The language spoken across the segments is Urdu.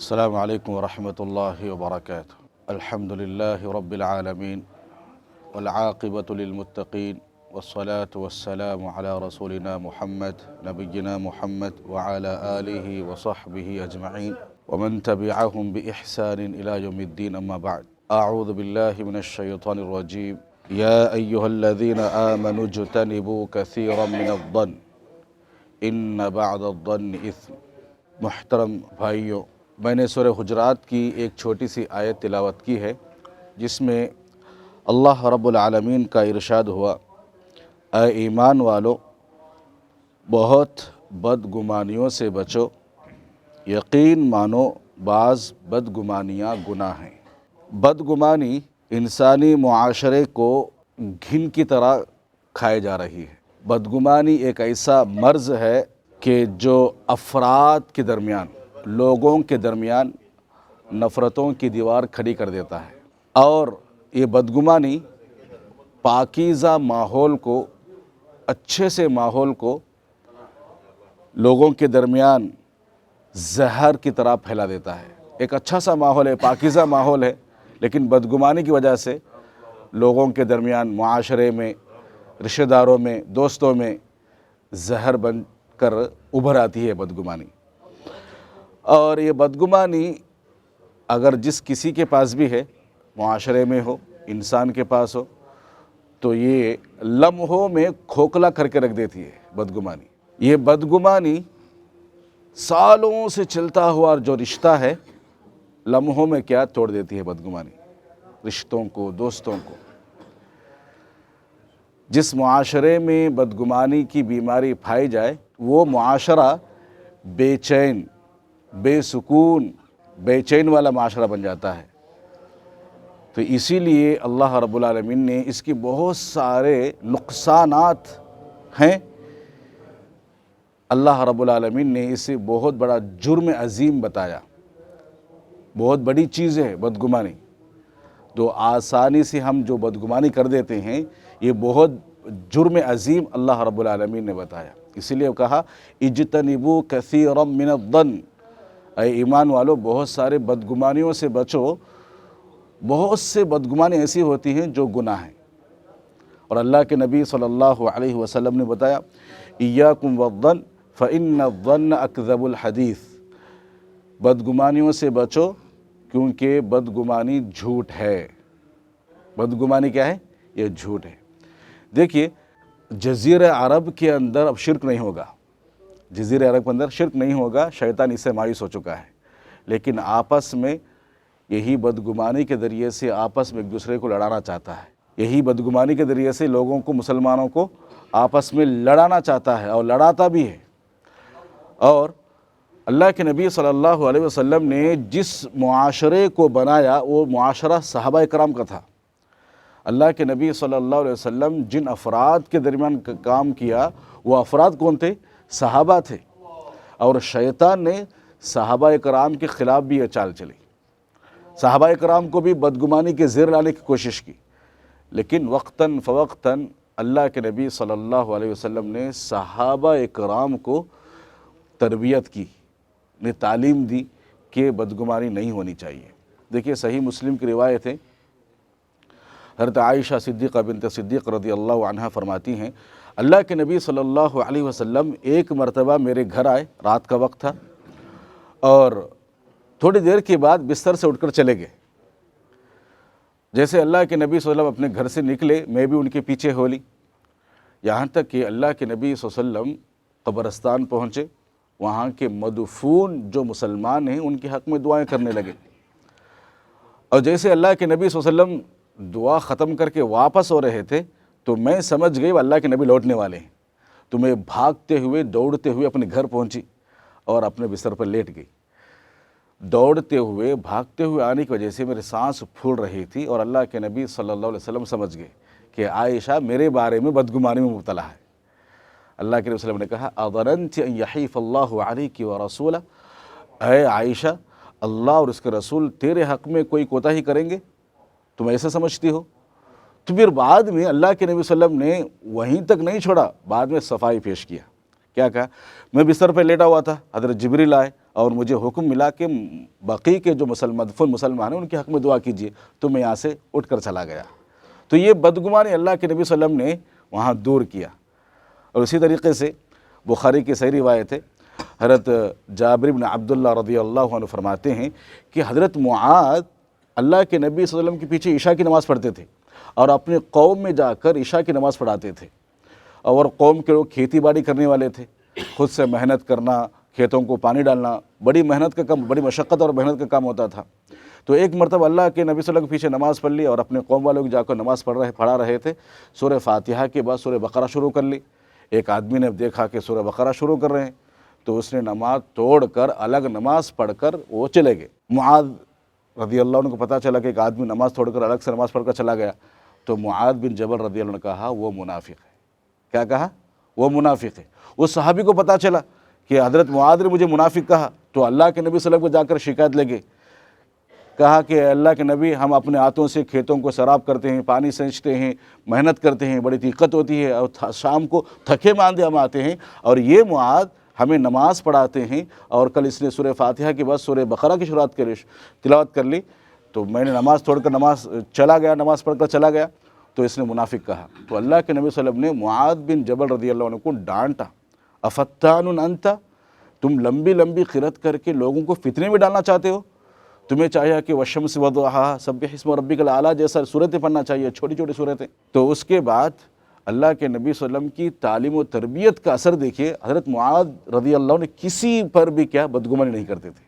السلام عليكم ورحمة الله وبركاته. الحمد لله رب العالمين والعاقبة للمتقين والصلاة والسلام على رسولنا محمد نبينا محمد وعلى آله وصحبه أجمعين ومن تبعهم بإحسان إلى يوم الدين. أما بعد، أعوذ بالله من الشيطان الرجيم. يا أيها الذين آمنوا اجتنبوا كثيرا من الظن إن بعض الظن إثم. محترم بھائیوں، میں نے سورہ حجرات کی ایک چھوٹی سی آیت تلاوت کی ہے جس میں اللہ رب العالمین کا ارشاد ہوا، اے ایمان والو بہت بدگمانیوں سے بچو، یقین مانو بعض بدگمانیاں گناہ ہیں۔ بدگمانی انسانی معاشرے کو گھن کی طرح کھائے جا رہی ہے۔ بدگمانی ایک ایسا مرض ہے کہ جو افراد کے درمیان، لوگوں کے درمیان نفرتوں کی دیوار کھڑی کر دیتا ہے، اور یہ بدگمانی پاکیزہ ماحول کو، اچھے سے ماحول کو لوگوں کے درمیان زہر کی طرح پھیلا دیتا ہے۔ ایک اچھا سا ماحول ہے، پاکیزہ ماحول ہے، لیکن بدگمانی کی وجہ سے لوگوں کے درمیان، معاشرے میں، رشتہ داروں میں، دوستوں میں زہر بن کر ابھر آتی ہے بدگمانی۔ اور یہ بدگمانی اگر جس کسی کے پاس بھی ہے، معاشرے میں ہو، انسان کے پاس ہو، تو یہ لمحوں میں کھوکھلا کر کے رکھ دیتی ہے بدگمانی۔ یہ بدگمانی سالوں سے چلتا ہوا جو رشتہ ہے، لمحوں میں کیا توڑ دیتی ہے بدگمانی، رشتوں کو، دوستوں کو۔ جس معاشرے میں بدگمانی کی بیماری پائی جائے، وہ معاشرہ بے چین، بے سکون، بے چین والا معاشرہ بن جاتا ہے۔ تو اسی لیے اللہ رب العالمین نے اس کی بہت سارے نقصانات ہیں۔ اللہ رب العالمین نے اسے بہت بڑا جرم عظیم بتایا، بہت بڑی چیز ہے بدگمانی۔ تو آسانی سے ہم جو بدگمانی کر دیتے ہیں، یہ بہت جرم عظیم اللہ رب العالمین نے بتایا۔ اسی لیے کہا اجتنبوا کثیرا من الظن، اے ایمان والو بہت سارے بدگمانیوں سے بچو۔ بہت سے بدگمانی ایسی ہوتی ہیں جو گناہ ہیں، اور اللہ کے نبی صلی اللہ علیہ وسلم نے بتایا ایاکم والظن فإن الظن اکذب الحدیث، بدگمانیوں سے بچو کیونکہ بدگمانی جھوٹ ہے۔ بدگمانی کیا ہے؟ یہ جھوٹ ہے۔ دیکھیے، جزیرہ عرب کے اندر اب شرک نہیں ہوگا، جزیرہ عرب کے اندر شرک نہیں ہوگا، شیطان اس سے مایوس ہو چکا ہے، لیکن آپس میں یہی بدگمانی کے ذریعے سے آپس میں ایک دوسرے کو لڑانا چاہتا ہے۔ یہی بدگمانی کے ذریعے سے لوگوں کو، مسلمانوں کو آپس میں لڑانا چاہتا ہے، اور لڑاتا بھی ہے۔ اور اللہ کے نبی صلی اللہ علیہ وسلم نے جس معاشرے کو بنایا، وہ معاشرہ صحابہ کرام کا تھا۔ اللہ کے نبی صلی اللہ علیہ وسلم جن افراد کے درمیان کام کیا، وہ افراد کون تھے؟ صحابہ تھے۔ اور شیطان نے صحابہ کرام کے خلاف بھی یہ چال چلی، صحابہ کرام کو بھی بدگمانی کے زیر لانے کی کوشش کی، لیکن وقتاً فوقتاً اللہ کے نبی صلی اللہ علیہ وسلم نے صحابہ کرام کو تربیت کی، نے تعلیم دی کہ بدگمانی نہیں ہونی چاہیے۔ دیکھیے، صحیح مسلم کی روایت ہے، حضرت عائشہ صدیقہ بنت صدیق رضی اللہ عنہ فرماتی ہیں، اللہ کے نبی صلی اللہ علیہ وسلم ایک مرتبہ میرے گھر آئے، رات کا وقت تھا، اور تھوڑی دیر کے بعد بستر سے اٹھ کر چلے گئے۔ جیسے اللہ کے نبی صلی اللہ علیہ وسلم اپنے گھر سے نکلے، میں بھی ان کے پیچھے ہو لی، یہاں تک کہ اللہ کے نبی صلی اللہ علیہ وسلم قبرستان پہنچے، وہاں کے مدفون جو مسلمان ہیں ان کے حق میں دعائیں کرنے لگے۔ اور جیسے اللہ کے نبی صلی اللہ علیہ وسلم دعا ختم کر کے واپس ہو رہے تھے، تو میں سمجھ گئی وہ اللہ کے نبی لوٹنے والے ہیں، تو میں بھاگتے ہوئے، دوڑتے ہوئے اپنے گھر پہنچی اور اپنے بستر پر لیٹ گئی۔ دوڑتے ہوئے، بھاگتے ہوئے آنے کی وجہ سے میری سانس پھول رہی تھی، اور اللہ کے نبی صلی اللہ علیہ وسلم سمجھ گئے کہ عائشہ میرے بارے میں بدگمانی میں مبتلا ہے۔ اللہ کے نبی صلی اللہ علیہ وسلم نے کہا اظننت ان یحیف اللہ علیک ورسولہ، اے عائشہ، اللہ اور اس کے رسول تیرے حق میں کوئی کوتاہی کریں گے؟ تم ایسا سمجھتی ہو؟ تو پھر بعد میں اللہ کے نبی صلی اللہ علیہ وسلم نے وہیں تک نہیں چھوڑا، بعد میں صفائی پیش کیا۔ کیا کہا؟ میں بستر پہ لیٹا ہوا تھا، حضرت جبریل آئے اور مجھے حکم ملا کہ باقی کے جو مدفون مسلمان ہیں ان کے حق میں دعا کیجیے، تو میں یہاں سے اٹھ کر چلا گیا۔ تو یہ بدگمانی اللہ کے نبی صلی اللہ علیہ وسلم نے وہاں دور کیا۔ اور اسی طریقے سے بخاری کی صحیح روایت ہے، حضرت جابر بن عبداللہ رضی اللہ عنہ فرماتے ہیں کہ حضرت معاذ اللہ کے نبی صلی اللہ علیہ وسلم کے پیچھے عشاء کی نماز پڑھتے تھے اور اپنے قوم میں جا کر عشاء کی نماز پڑھاتے تھے۔ اور قوم کے لوگ کھیتی باڑی کرنے والے تھے، خود سے محنت کرنا، کھیتوں کو پانی ڈالنا، بڑی محنت کا کام، بڑی مشقت اور محنت کا کام ہوتا تھا۔ تو ایک مرتبہ اللہ کے نبی صلی اللہ علیہ وسلم کے پیچھے نماز پڑھ لی اور اپنے قوم والوں کو جا کر نماز پڑھا رہے تھے۔ سورہ فاتحہ کے بعد سورہ بقرہ شروع کر لی۔ ایک آدمی نے دیکھا کہ سورہ بقرہ شروع کر رہے ہیں، تو اس نے نماز توڑ کر الگ نماز پڑھ کر وہ چلے گئے۔ معاذ رضی اللہ عنہ کو پتہ چلا کہ ایک آدمی نماز توڑ کر الگ سے نماز پڑھ کر چلا گیا، تو معاذ بن جبل رضی اللہ عنہ نے کہا وہ منافق ہے۔ کیا کہا؟ وہ منافق ہے۔ اس صحابی کو پتہ چلا کہ حضرت معاذ نے مجھے منافق کہا، تو اللہ کے نبی صلی اللہ علیہ وسلم کو جا کر شکایت لگے، کہا کہ اللہ کے نبی ہم اپنے ہاتھوں سے کھیتوں کو سیراب کرتے ہیں، پانی سینچتے ہیں، محنت کرتے ہیں، بڑی دقت ہوتی ہے، اور شام کو تھکے ماندے ہم آتے ہیں، اور یہ معاذ ہمیں نماز پڑھاتے ہیں، اور کل اس نے سورہ فاتحہ کے بعد سورہ بقرہ کی تلاوت کر لی، تو میں نے نماز توڑ کر نماز پڑھ کر چلا گیا، تو اس نے منافق کہا۔ تو اللہ کے نبی صلی اللہ علیہ وسلم نے معاذ بن جبل رضی اللہ عنہ کو ڈانٹا، افتان انت، تم لمبی لمبی قرات کر کے لوگوں کو فتنے میں ڈالنا چاہتے ہو؟ تمہیں چاہیے کہ والشمس وضحاها سبح اسم ربک الاعلی جیسا صورتیں پڑھنا چاہیے، چھوٹی چھوٹی صورتیں۔ تو اس کے بعد اللہ کے نبی صلی اللہ علیہ وسلم کی تعلیم و تربیت کا اثر دیکھیے، حضرت معاذ رضی اللہ عنہ کسی پر بھی کیا بدگمانی نہیں کرتے تھے،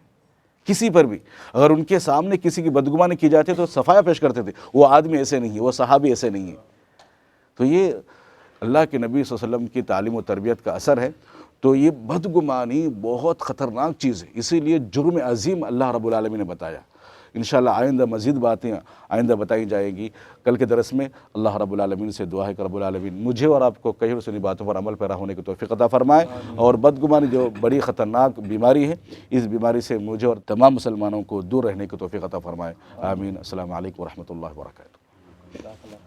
کسی پر بھی۔ اگر ان کے سامنے کسی کی بدگمانی کی جاتی تو صفایا پیش کرتے تھے، وہ آدمی ایسے نہیں ہے، وہ صحابی ایسے نہیں ہے۔ تو یہ اللہ کے نبی صلی اللہ علیہ وسلم کی تعلیم و تربیت کا اثر ہے۔ تو یہ بدگمانی بہت خطرناک چیز ہے، اسی لیے جرم عظیم اللہ رب العالمین نے بتایا۔ انشاءاللہ آئندہ مزید باتیں آئندہ بتائی جائیں گی۔ کل کے درس میں اللہ رب العالمین سے دعا ہے کہ رب العالمین مجھے اور آپ کو کہی اور سنی باتوں پر عمل پیرا ہونے کی توفیق عطا فرمائے، اور بدگمانی جو بڑی خطرناک بیماری ہے، اس بیماری سے مجھے اور تمام مسلمانوں کو دور رہنے کی توفیق عطا فرمائے۔ آمین۔ السلام علیکم ورحمۃ اللہ وبرکاتہ۔